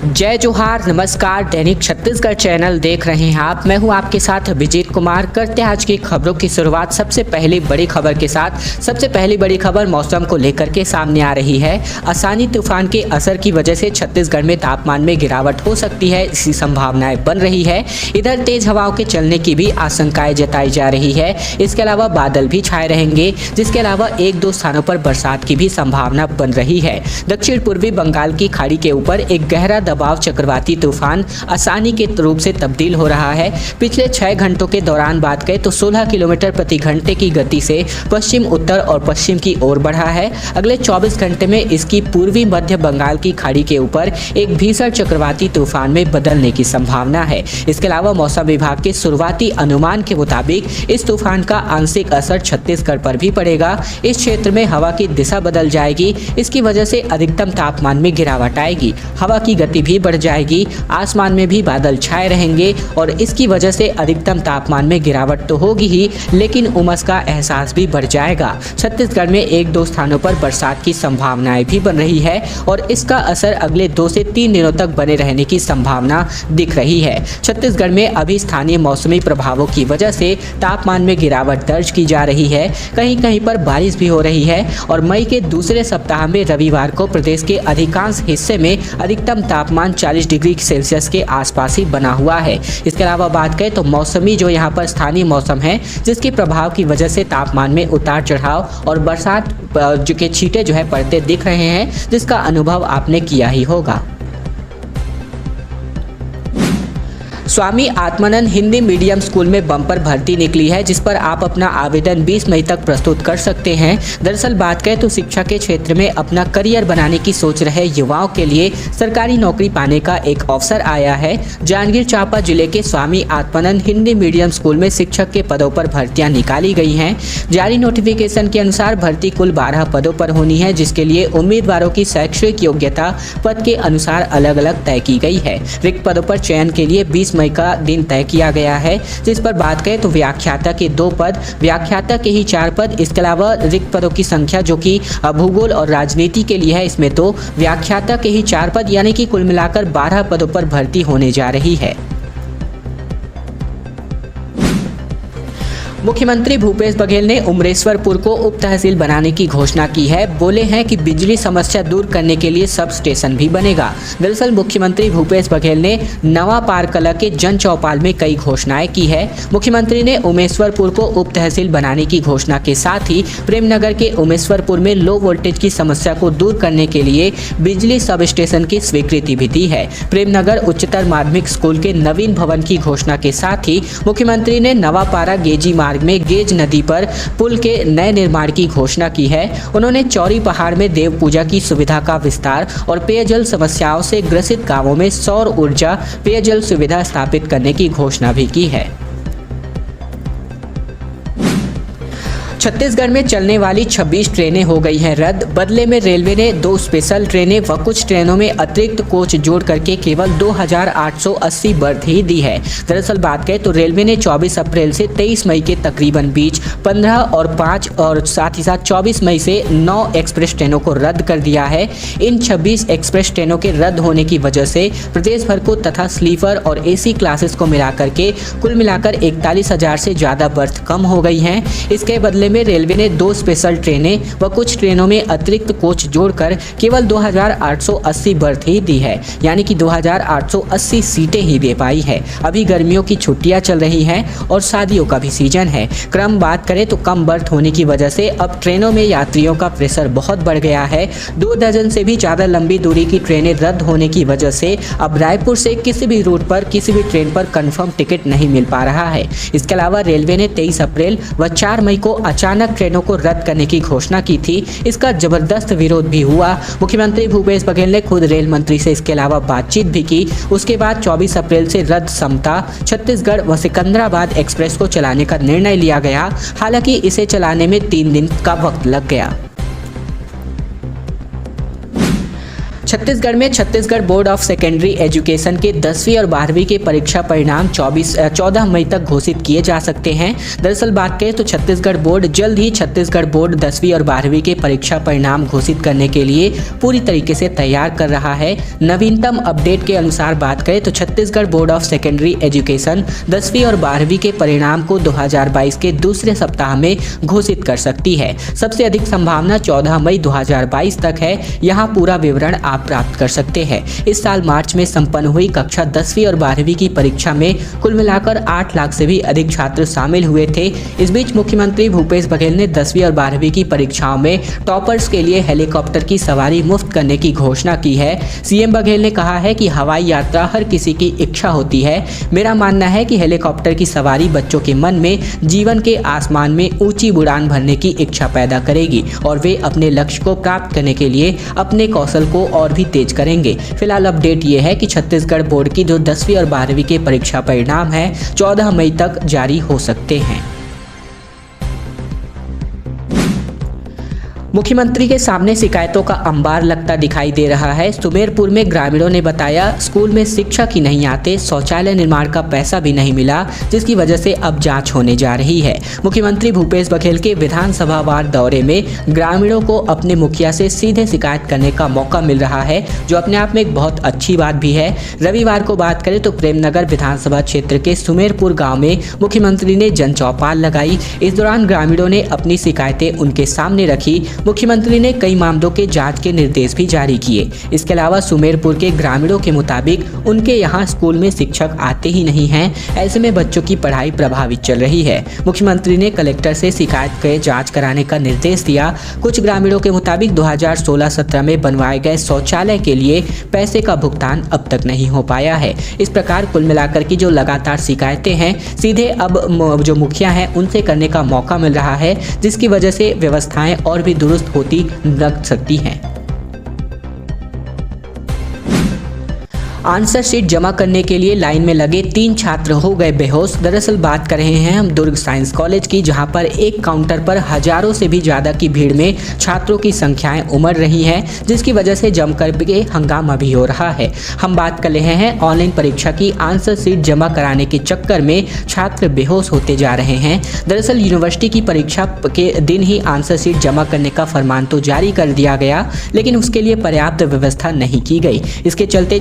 जय जोहार, नमस्कार। दैनिक छत्तीसगढ़ चैनल देख रहे हैं आप। मैं हूं आपके साथ अभिजीत कुमार। करते हैं आज की खबरों की शुरुआत सबसे पहली बड़ी खबर के साथ। सबसे पहली बड़ी खबर मौसम को लेकर के सामने आ रही है। आसानी तूफान के असर की वजह से छत्तीसगढ़ में तापमान में गिरावट हो सकती है, इसी संभावनाएं बन रही है। इधर तेज हवाओं के चलने की भी आशंकाएं जताई जा रही है। इसके अलावा बादल भी छाए रहेंगे, जिसके अलावा एक दो स्थानों पर बरसात की भी संभावना बन रही है। दक्षिण पूर्वी बंगाल की खाड़ी के ऊपर एक गहरा दबाव चक्रवाती तूफान आसानी के रूप से तब्दील हो रहा है। पिछले 6 घंटों के दौरान बात करें तो 16 किलोमीटर प्रति घंटे की गति से पश्चिम, उत्तर और पश्चिम की ओर बढ़ा है। अगले 24 घंटे में इसकी पूर्वी मध्य बंगाल की खाड़ी के ऊपर एक भीषण चक्रवाती तूफान में बदलने की संभावना है। इसके अलावा मौसम विभाग के शुरुआती अनुमान के मुताबिक इस तूफान का आंशिक असर छत्तीसगढ़ पर भी पड़ेगा। इस क्षेत्र में हवा की दिशा बदल जाएगी। इसकी वजह से अधिकतम तापमान में गिरावट आएगी, हवा की गति भी बढ़ जाएगी, आसमान में भी बादल छाए रहेंगे और इसकी वजह से अधिकतम तापमान में गिरावट तो होगी ही, लेकिन उमस का एहसास भी बढ़ जाएगा। छत्तीसगढ़ में एक दो स्थानों पर बरसात की संभावनाएं भी बन रही है और इसका असर अगले 2 से 3 दिनों तक बने रहने की संभावना दिख रही है। छत्तीसगढ़ में अभी स्थानीय मौसमी प्रभावों की वजह से तापमान में गिरावट दर्ज की जा रही है। कहीं कहीं पर बारिश भी हो रही है और मई के दूसरे सप्ताह में रविवार को प्रदेश के अधिकांश हिस्से में अधिकतम तापमान 40 डिग्री सेल्सियस के आसपास ही बना हुआ है। इसके अलावा बात करें तो मौसमी जो यहाँ पर स्थानीय मौसम है, जिसके प्रभाव की वजह से तापमान में उतार चढ़ाव और बरसात जो के छींटे जो है पड़ते दिख रहे हैं, जिसका अनुभव आपने किया ही होगा। स्वामी आत्मानंद हिंदी मीडियम स्कूल में बम्पर भर्ती निकली है, जिस पर आप अपना आवेदन 20 मई तक प्रस्तुत कर सकते हैं। दरअसल बात करें तो शिक्षा के क्षेत्र में अपना करियर बनाने की सोच रहे युवाओं के लिए सरकारी नौकरी पाने का एक अवसर आया है। जांजगीर चांपा जिले के स्वामी आत्मानंद हिंदी मीडियम स्कूल में शिक्षक के पदों पर भर्तियां निकाली गई हैं। जारी नोटिफिकेशन के अनुसार भर्ती कुल 12 पदों पर होनी है, जिसके लिए उम्मीदवारों की शैक्षणिक योग्यता पद के अनुसार अलग अलग तय की गई है। रिक्त पदों पर चयन के लिए 20 मई का दिन तय किया गया है। जिस पर बात करें तो व्याख्याता के 2 पद, व्याख्याता के ही 4 पद, इसके अलावा रिक्त पदों की संख्या जो कि भूगोल और राजनीति के लिए है, इसमें तो व्याख्याता के ही 4 पद, यानी कि कुल मिलाकर 12 पदों पर भर्ती होने जा रही है। मुख्यमंत्री भूपेश बघेल ने उमरेश्वरपुर को उप तहसील बनाने की घोषणा की है। बोले हैं कि बिजली समस्या दूर करने के लिए सब स्टेशन भी बनेगा। दरअसल मुख्यमंत्री भूपेश बघेल ने नवा पारकला के जन चौपाल में कई घोषणाएं की है। मुख्यमंत्री ने उमेश्वरपुर को उप तहसील बनाने की घोषणा के साथ ही प्रेमनगर के उमेश्वरपुर में लो वोल्टेज की समस्या को दूर करने के लिए बिजली सब स्टेशन की स्वीकृति भी दी है। प्रेमनगर उच्चतर माध्यमिक स्कूल के नवीन भवन की घोषणा के साथ ही मुख्यमंत्री ने नवापारा गेजी मार्ग में गेज नदी पर पुल के नए निर्माण की घोषणा की है। उन्होंने चौरी पहाड़ में देव पूजा की सुविधा का विस्तार और पेयजल समस्याओं से ग्रसित गांवों में सौर ऊर्जा पेयजल सुविधा स्थापित करने की घोषणा भी की है। छत्तीसगढ़ में चलने वाली 26 ट्रेनें हो गई हैं रद्द। बदले में रेलवे ने 2 स्पेशल ट्रेनें व कुछ ट्रेनों में अतिरिक्त कोच जोड़ करके केवल 2880 बर्थ ही दी है। दरअसल बात करें तो रेलवे ने 24 अप्रैल से 23 मई के तकरीबन बीच 15 और 5 और साथ ही साथ 24 मई से 9 एक्सप्रेस ट्रेनों को रद्द कर दिया है। इन 26 एक्सप्रेस ट्रेनों के रद्द होने की वजह से प्रदेश भर को तथा स्लीपर और AC क्लासेस को मिलाकर के कुल मिलाकर 41,000 से ज़्यादा बर्थ कम हो गई हैं। इसके बदले में रेलवे ने 2 स्पेशल ट्रेनें व कुछ ट्रेनों में अतिरिक्त कोच जोड़कर केवल 2880 बर्थ ही दी है, यानी कि 2880 सीटें ही दे पाई है। अभी गर्मियों की छुट्टियां चल रही हैं और शादियों का भी सीजन है। क्रम बात करें तो कम बर्थ होने की वजह से अब ट्रेनों में यात्रियों का प्रेशर बहुत बढ़ गया है। 2 दर्जन से भी ज़्यादा लंबी दूरी की ट्रेनें रद्द होने की वजह से अब रायपुर से किसी भी रूट पर किसी भी ट्रेन पर कन्फर्म टिकट नहीं मिल पा रहा है। इसके अलावा रेलवे ने 23 अप्रैल व 4 मई को अचानक ट्रेनों को रद्द करने की घोषणा की थी। इसका जबरदस्त विरोध भी हुआ। मुख्यमंत्री भूपेश बघेल ने खुद रेल मंत्री से इसके अलावा बातचीत भी की। उसके बाद 24 अप्रैल से रद्द समता, छत्तीसगढ़ व सिकंदराबाद एक्सप्रेस को चलाने का निर्णय लिया गया। हालांकि इसे चलाने में 3 दिन का वक्त लग गया। छत्तीसगढ़ में Chhattisgarh board of secondary education के 10वीं और 12वीं के परीक्षा परिणाम 14 मई तक घोषित किए जा सकते हैं। दरअसल बात करें तो छत्तीसगढ़ बोर्ड जल्द ही छत्तीसगढ़ बोर्ड 10वीं और 12वीं के परीक्षा परिणाम घोषित करने के लिए पूरी तरीके से तैयार कर रहा है। नवीनतम अपडेट के अनुसार बात करें तो Chhattisgarh board of secondary education 10वीं और 12वीं के परिणाम को 2022 के दूसरे सप्ताह में घोषित कर सकती है। सबसे अधिक संभावना 14 मई 2022 तक है। यहाँ पूरा विवरण आप प्राप्त कर सकते हैं। इस साल मार्च में संपन्न हुई कक्षा 10वीं और 12वीं की परीक्षा में कुल मिलाकर 8 लाख से भी अधिक छात्र शामिल हुए थे। इस बीच मुख्यमंत्री भूपेश बघेल ने 10वीं और 12वीं की परीक्षाओं में टॉपर्स के लिए हेलीकॉप्टर की सवारी मुफ्त करने की घोषणा की है। सीएम बघेल ने कहा है कि हवाई यात्रा हर किसी की इच्छा होती है। मेरा मानना है कि हेलीकॉप्टर की सवारी बच्चों के मन में जीवन के आसमान में ऊंची उड़ान भरने की इच्छा पैदा करेगी और वे अपने लक्ष्य को प्राप्त करने के लिए अपने कौशल को और भी तेज करेंगे। फिलहाल अपडेट ये है कि छत्तीसगढ़ बोर्ड की जो 10वीं और 12वीं के परीक्षा परिणाम है 14 मई तक जारी हो सकते हैं। मुख्यमंत्री के सामने शिकायतों का अंबार लगता दिखाई दे रहा है। सुमेरपुर में ग्रामीणों ने बताया स्कूल में शिक्षक ही नहीं आते, शौचालय निर्माण का पैसा भी नहीं मिला, जिसकी वजह से अब जांच होने जा रही है। मुख्यमंत्री भूपेश बघेल के विधानसभावार दौरे में ग्रामीणों को अपने मुखिया से सीधे शिकायत करने का मौका मिल रहा है, जो अपने आप में एक बहुत अच्छी बात भी है। रविवार को बात करें तो प्रेमनगर विधानसभा क्षेत्र के सुमेरपुर गाँव में मुख्यमंत्री ने जन चौपाल लगाई। इस दौरान ग्रामीणों ने अपनी शिकायतें उनके सामने रखी। मुख्यमंत्री ने कई मामलों के जांच के निर्देश भी जारी किए। इसके अलावा सुमेरपुर के ग्रामीणों के मुताबिक उनके यहाँ स्कूल में शिक्षक आते ही नहीं हैं, ऐसे में बच्चों की पढ़ाई प्रभावित चल रही है। मुख्यमंत्री ने कलेक्टर से शिकायत के जांच कराने का निर्देश दिया। कुछ ग्रामीणों के मुताबिक 2016-17 में बनवाए गए शौचालय के लिए पैसे का भुगतान अब तक नहीं हो पाया है। इस प्रकार कुल मिलाकर की जो लगातार शिकायतें हैं सीधे अब जो मुखिया हैं उनसे करने का मौका मिल रहा है, जिसकी वजह से व्यवस्थाएं और भी दुरुस्त होती लग सकती हैं। आंसर शीट जमा करने के लिए लाइन में लगे 3 छात्र हो गए बेहोश। दरअसल बात कर रहे हैं हम दुर्ग साइंस कॉलेज की, जहां पर एक काउंटर पर हजारों से भी ज़्यादा की भीड़ में छात्रों की संख्याएं उमड़ रही हैं, जिसकी वजह से जमकर के हंगामा भी हो रहा है। हम बात कर रहे हैं ऑनलाइन परीक्षा की आंसर शीट जमा कराने के चक्कर में छात्र बेहोश होते जा रहे हैं। दरअसल यूनिवर्सिटी की परीक्षा के दिन ही आंसर शीट जमा करने का फरमान तो जारी कर दिया गया, लेकिन उसके लिए पर्याप्त व्यवस्था नहीं की गई। इसके चलते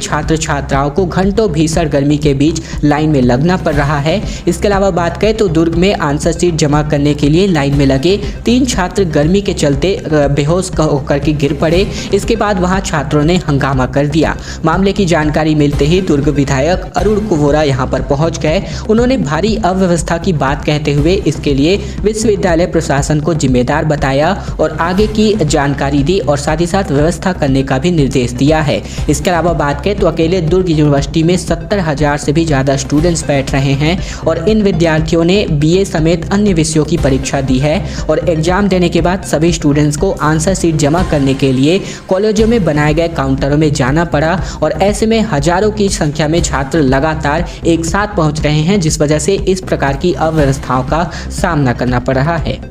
छात्राओं को घंटों भीषण गर्मी के बीच लाइन में लगना पड़ रहा है। इसके अलावा बात करें तो दुर्ग में आंसर शीट जमा करने के लिए लाइन में लगे 3 छात्र गर्मी के चलते बेहोश होकर के गिर पड़े। इसके बाद वहां छात्रों ने हंगामा कर दिया। मामले की जानकारी मिलते ही दुर्ग विधायक अरुण कुवोरा यहां पर पहुंच गए। उन्होंने भारी अव्यवस्था की बात कहते हुए इसके लिए विश्वविद्यालय प्रशासन को जिम्मेदार बताया और आगे की जानकारी दी और साथ ही साथ व्यवस्था करने का भी निर्देश दिया है। इसके अलावा बात करें तो अकेले दुर्ग यूनिवर्सिटी में 70,000 से भी ज़्यादा स्टूडेंट्स बैठ रहे हैं और इन विद्यार्थियों ने बीए समेत अन्य विषयों की परीक्षा दी है और एग्जाम देने के बाद सभी स्टूडेंट्स को आंसर शीट जमा करने के लिए कॉलेजों में बनाए गए काउंटरों में जाना पड़ा और ऐसे में हजारों की संख्या में छात्र लगातार एक साथ पहुंच रहे हैं, जिस वजह से इस प्रकार की अव्यवस्थाओं का सामना करना पड़ रहा है।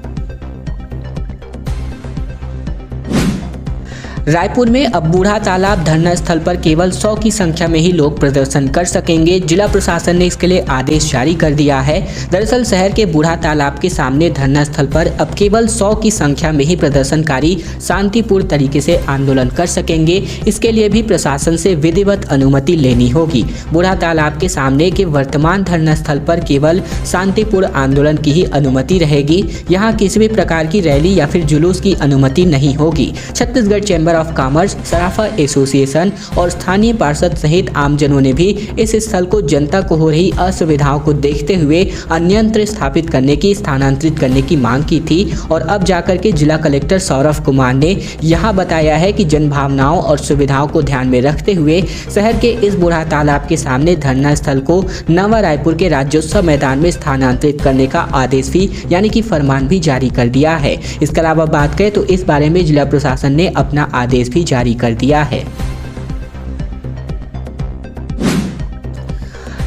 रायपुर में अब बूढ़ा तालाब धरना स्थल पर केवल 100 की संख्या में ही लोग प्रदर्शन कर सकेंगे। जिला प्रशासन ने इसके लिए आदेश जारी कर दिया है। दरअसल शहर के बूढ़ा तालाब के सामने धरना स्थल पर अब केवल 100 की संख्या में ही प्रदर्शनकारी शांतिपूर्ण तरीके से आंदोलन कर सकेंगे। इसके लिए भी प्रशासन से विधिवत अनुमति लेनी होगी। बूढ़ा तालाब के सामने के वर्तमान धरना स्थल पर केवल शांतिपूर्ण आंदोलन की ही अनुमति रहेगी। यहाँ किसी भी प्रकार की रैली या फिर जुलूस की अनुमति नहीं होगी। Chhattisgarh chamber of commerce, Sarafa association और स्थानीय पार्षद सहित आमजनों ने भी इस स्थल को जनता को हो रही असुविधाओं को देखते हुए अन्यंत्र स्थापित करने की, स्थानांतरित करने की मांग की थी और अब जाकर के जिला कलेक्टर सौरभ कुमार ने यहां बताया है कि जन भावनाओं और सुविधाओं को ध्यान में रखते हुए शहर के इस बूढ़ा तालाब के सामने धरना स्थल को नवा रायपुर के राज्योत्सव मैदान में स्थानांतरित करने का आदेश भी यानी कि फरमान भी जारी कर दिया है। इसके अलावा बात करें तो इस बारे में जिला प्रशासन ने अपना आदेश भी जारी कर दिया है।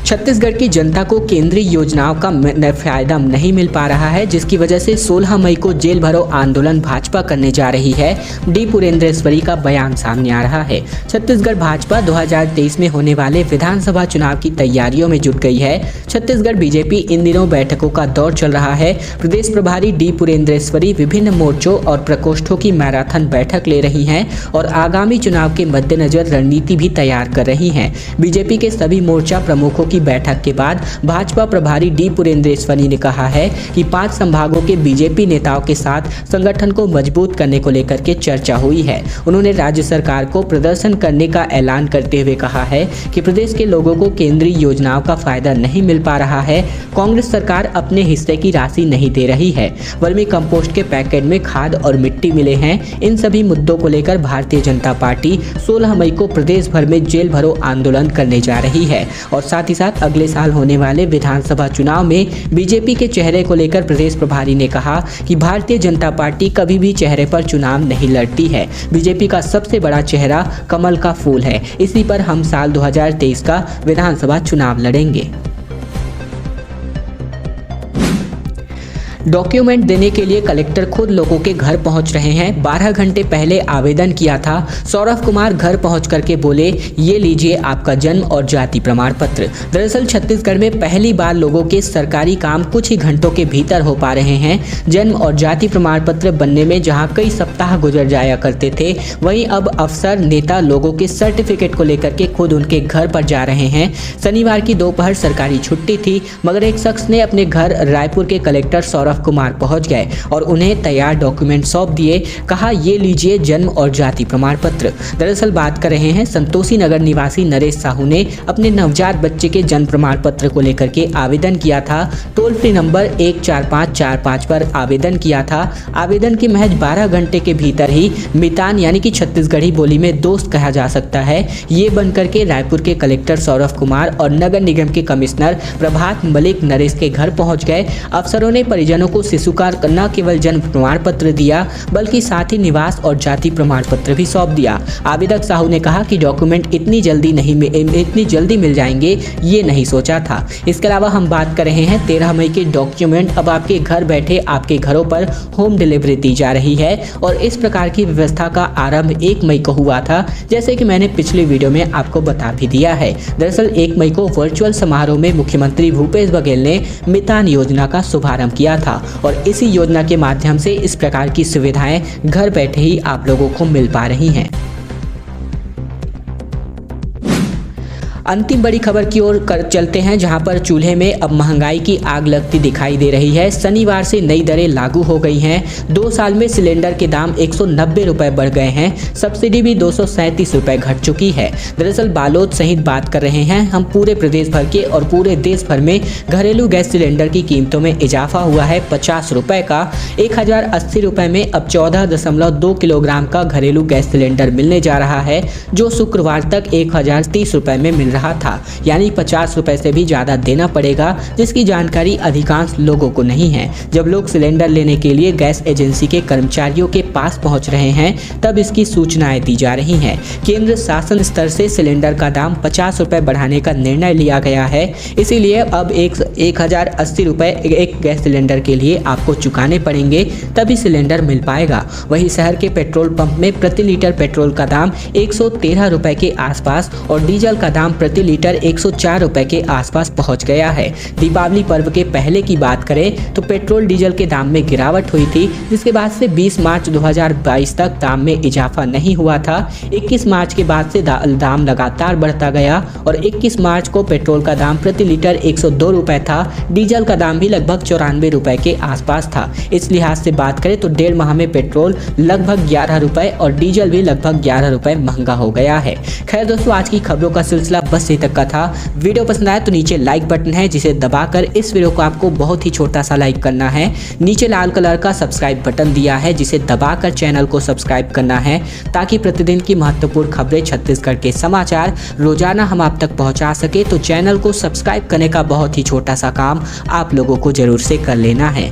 छत्तीसगढ़ की जनता को केंद्रीय योजनाओं का फायदा नहीं मिल पा रहा है, जिसकी वजह से 16 मई को जेल भरो आंदोलन भाजपा करने जा रही है। डी पुरेंद्रेश्वरी का बयान सामने आ रहा है। छत्तीसगढ़ भाजपा 2023 में होने वाले विधानसभा चुनाव की तैयारियों में जुट गई है। छत्तीसगढ़ बीजेपी इन दिनों बैठकों का दौर चल रहा है। प्रदेश प्रभारी डी पुरेंद्रेश्वरी विभिन्न मोर्चों और प्रकोष्ठों की मैराथन बैठक ले रही हैं और आगामी चुनाव के मद्देनजर रणनीति भी तैयार कर रही हैं। बीजेपी के सभी मोर्चा प्रमुखों की बैठक के बाद भाजपा प्रभारी डी पुरेंद्रेश्वरी ने कहा है कि 5 संभागों के बीजेपी नेताओं के साथ संगठन को मजबूत करने को लेकर के चर्चा हुई है। उन्होंने राज्य सरकार को प्रदर्शन करने का ऐलान करते हुए कहा है कि प्रदेश के लोगों को केंद्रीय योजनाओं का फायदा नहीं मिल पा रहा है। कांग्रेस सरकार अपने हिस्से की राशि नहीं दे रही है। वर्मी कंपोस्ट के पैकेट में खाद और मिट्टी मिले हैं। इन सभी मुद्दों को लेकर भारतीय जनता पार्टी 16 मई को प्रदेश भर में जेल भरो आंदोलन करने जा रही है और साथ ही साथ अगले साल होने वाले विधानसभा चुनाव में बीजेपी के चेहरे को लेकर प्रदेश प्रभारी ने कहा कि भारतीय जनता पार्टी कभी भी चेहरे पर चुनाव नहीं लड़ती है। बीजेपी का सबसे बड़ा चेहरा कमल का फूल है। इसी पर हम साल 2023 का विधानसभा चुनाव लड़ेंगे। डॉक्यूमेंट देने के लिए कलेक्टर खुद लोगों के घर पहुंच रहे हैं। 12 घंटे पहले आवेदन किया था। सौरभ कुमार घर पहुंच करके बोले, ये लीजिए आपका जन्म और जाति प्रमाण पत्र। दरअसल छत्तीसगढ़ में पहली बार लोगों के सरकारी काम कुछ ही घंटों के भीतर हो पा रहे हैं। जन्म और जाति प्रमाण पत्र बनने में जहाँ कई सप्ताह गुजर जाया करते थे, वहीं अब अफसर नेता लोगों के सर्टिफिकेट को लेकर के खुद उनके घर पर जा रहे हैं। शनिवार की दोपहर सरकारी छुट्टी थी, मगर एक शख्स ने अपने घर रायपुर के कलेक्टर सौरभ कुमार पहुंच गए और उन्हें तैयार डॉक्यूमेंट सौंप दिए। कहा, ये लीजिए जन्म और जाति प्रमाण पत्र। दरअसल बात कर रहे हैं संतोषी नगर निवासी नरेश साहू ने अपने नवजात बच्चे के जन्म प्रमाण पत्र को लेकर के आवेदन किया था। टोल फ्री नंबर 14545 पर आवेदन किया था। आवेदन के महज 12 घंटे के भीतर ही मितान यानी कि छत्तीसगढ़ी बोली में दोस्त कहा जा सकता है, ये बनकर के रायपुर के कलेक्टर सौरभ कुमार और नगर निगम के कमिश्नर प्रभात मलिक नरेश के घर पहुंच गए। अफसरों ने परिजनों को शिशु का न केवल जन्म प्रमाण पत्र दिया, बल्कि साथ ही निवास और जाति प्रमाण पत्र भी सौंप दिया। आवेदक साहू ने कहा कि डॉक्यूमेंट इतनी जल्दी मिल जाएंगे, ये नहीं सोचा था। इसके अलावा हम बात कर रहे हैं 13 मई के डॉक्यूमेंट अब आपके घर बैठे आपके घरों पर होम डिलीवरी दी जा रही है और इस प्रकार की व्यवस्था का आरंभ 1 मई को हुआ था, जैसे कि मैंने पिछले वीडियो में आपको बता भी दिया है। दरअसल 1 मई को वर्चुअल समारोह में मुख्यमंत्री भूपेश बघेल ने मितान योजना का शुभारंभ किया था और इसी योजना के माध्यम से इस प्रकार की सुविधाएं घर बैठे ही आप लोगों को मिल पा रही हैं। अंतिम बड़ी खबर की ओर चलते हैं, जहां पर चूल्हे में अब महंगाई की आग लगती दिखाई दे रही है। शनिवार से नई दरें लागू हो गई हैं। 2 साल में सिलेंडर के दाम 190 रुपए बढ़ गए हैं। सब्सिडी भी 237 रुपए घट चुकी है। दरअसल बालोद सहित बात कर रहे हैं हम पूरे प्रदेश भर के और पूरे देश भर में घरेलू गैस सिलेंडर की कीमतों में इजाफा हुआ है 50 रुपए का। 1080 रुपए में अब 14.2 किलोग्राम का घरेलू गैस सिलेंडर मिलने जा रहा है, जो शुक्रवार तक 1030 रुपए में मिल रहा था, यानी 50 रुपए से भी ज्यादा देना पड़ेगा, जिसकी जानकारी अधिकांश लोगों को नहीं है। जब लोग सिलेंडर लेने के लिए गैस एजेंसी के कर्मचारियों के पास पहुंच रहे हैं, तब इसकी सूचनाएं दी जा रही हैं। केंद्र शासन स्तर से सिलेंडर का दाम 50 रुपए बढ़ाने का निर्णय लिया गया है, इसीलिए अब 1080 रुपए एक गैस सिलेंडर के लिए आपको चुकाने पड़ेंगे, तभी सिलेंडर मिल पाएगा। वहीं शहर के पेट्रोल पंप में प्रति लीटर पेट्रोल का दाम 113 रुपए के आसपास और डीजल का दाम प्रति लीटर 104 रुपए के आसपास पहुंच गया है। दीपावली पर्व के पहले की बात करें तो पेट्रोल डीजल के दाम में गिरावट हुई थी, जिसके बाद से 20 मार्च 2022 तक दाम में इजाफा नहीं हुआ था। 21 मार्च के बाद से दाम लगातार बढ़ता गया और 21 मार्च को पेट्रोल का दाम प्रति लीटर 102 रुपए था। डीजल का दाम भी लगभग 94 रुपए के आसपास था। इस लिहाज से बात करें तो 1.5 माह में पेट्रोल लगभग 11 रुपए और डीजल भी लगभग 11 रुपए महंगा हो गया है। खैर दोस्तों, आज की खबरों का सिलसिला बस यहीं तक का था। वीडियो पसंद आया तो नीचे लाइक बटन है, जिसे दबाकर इस वीडियो को आपको बहुत ही छोटा सा लाइक करना है। नीचे लाल कलर का सब्सक्राइब बटन दिया है, जिसे दबाकर चैनल को सब्सक्राइब करना है, ताकि प्रतिदिन की महत्वपूर्ण खबरें, छत्तीसगढ़ के समाचार रोजाना हम आप तक पहुंचा सके। तो चैनल को सब्सक्राइब करने का बहुत ही छोटा सा काम आप लोगों को जरूर से कर लेना है।